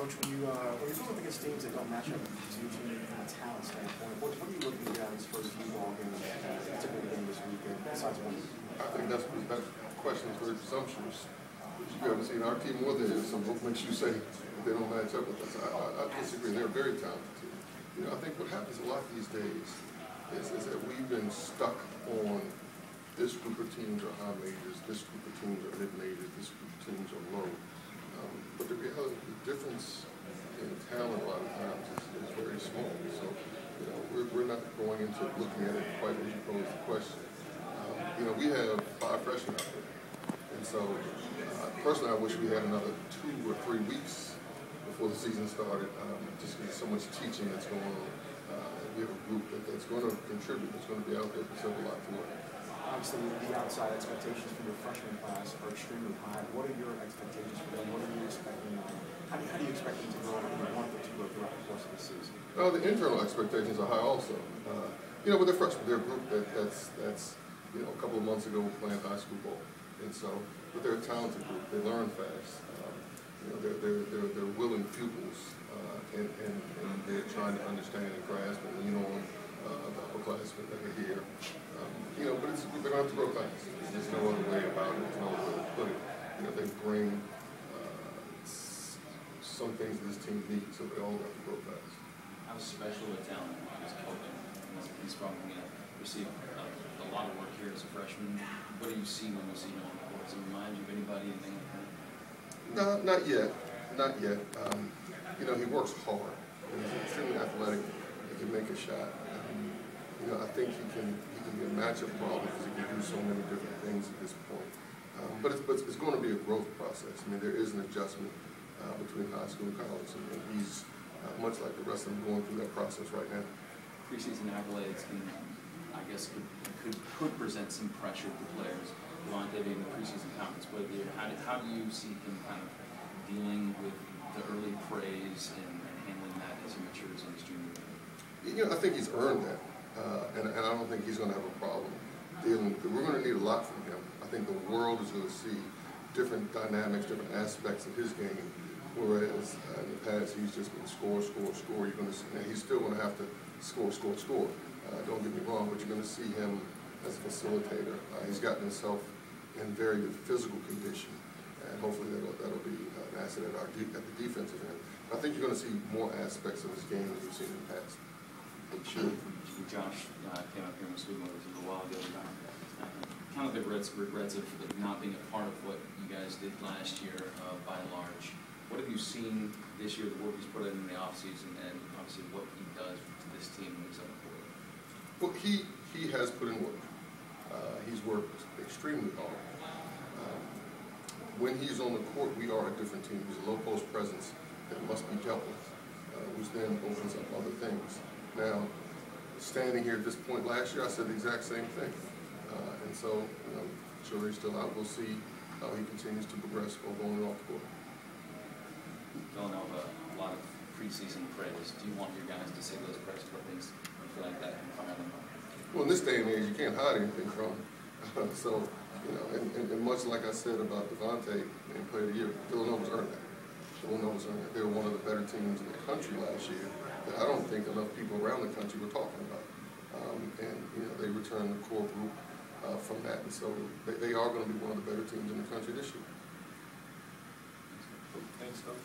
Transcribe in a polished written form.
Coach, when you're going against teams that don't match up to you from a talent standpoint, what are you looking at as far as you ball game, particularly game this weekend, besides winning? I think that question is very presumptuous. You haven't seen our team more than so what makes you say they don't match up with us? I disagree. They're a very talented team. You know, I think what happens a lot these days is that we've been stuck on this group of teams are high majors, this group of teams are mid majors, this group of teams are low. But the reality, the difference in talent a lot of times is very small. So, you know, we're not going into looking at it quite as you pose the question. You know, we have 5 freshmen out there. And so, personally, I wish we had another 2 or 3 weeks before the season started, just because so much teaching that's going on. We have a group that's going to contribute, that's going to be out there for several lot to work. Obviously, the outside expectations for your freshman class are extremely high. What are your expectations for them? What are you expecting? How do you expect them to grow and want them to grow throughout the course of the season? The internal expectations are high also. You know, with the freshmen, they're a group that's you know, a couple of months ago playing high school ball, and so, but they're a talented group. They learn fast. You know, they're willing pupils, and they're trying to understand and grasp and lean on the upperclassmen that are here. You know, but they're going to have to grow fast. There's no other way about it. There's no other way to put it. You know, they bring some things that this team needs, so they all have to grow fast. How special a talent is Kogan? He's probably going to receive a lot of work here as a freshman. What do you see when you see him on the court? Does it remind you of anybody, anything like that? No, not yet. Not yet. You know, he works hard. He's extremely athletic. He can make a shot. You know, I think he can be a matchup problem because he can do so many different things at this point. But it's going to be a growth process. I mean, there is an adjustment between high school and college, and he's much like the rest of them going through that process right now. Preseason accolades can, I guess, could present some pressure to players who aren't in the preseason conference play here. How do you see him kind of dealing with the early praise and handling that as he matures in his junior year? You know, I think he's earned that. And I don't think he's going to have a problem dealing with it. We're going to need a lot from him. I think the world is going to see different dynamics, different aspects of his game, whereas in the past he's just been score. You're going to see, now he's still going to have to score. Don't get me wrong, but you're going to see him as a facilitator. He's gotten himself in very good physical condition, and hopefully that'll be an asset at the defensive end. I think you're going to see more aspects of his game than you've seen in the past. Sure. Josh came up here and was speaking with us a little while ago about kind of the regrets of not being a part of what you guys did last year by and large. What have you seen this year, the work he's put in the offseason, and obviously what he does to this team when he's on the court? Well, he has put in work. He's worked extremely hard. When he's on the court, we are a different team. There's a low post presence that must be dealt with, which then opens up other things. Now, standing here at this point last year, I said the exact same thing. And so, you know, jury's still out. We'll see how he continues to progress both on and off the court. Villanova, a lot of preseason praise. Do you want your guys to say those press clippings and feel like that can come out of them? Well, in this day and age, you can't hide anything from him. So, you know, and much like I said about Devontae in Player of the Year, Villanova's earned that. Villanova's earned that. They were one of the better teams in the country last year that I don't think enough people around the country were talking about. And, you know, they returned the core group from that. And so they are going to be one of the better teams in the country this year. Thanks, Doug.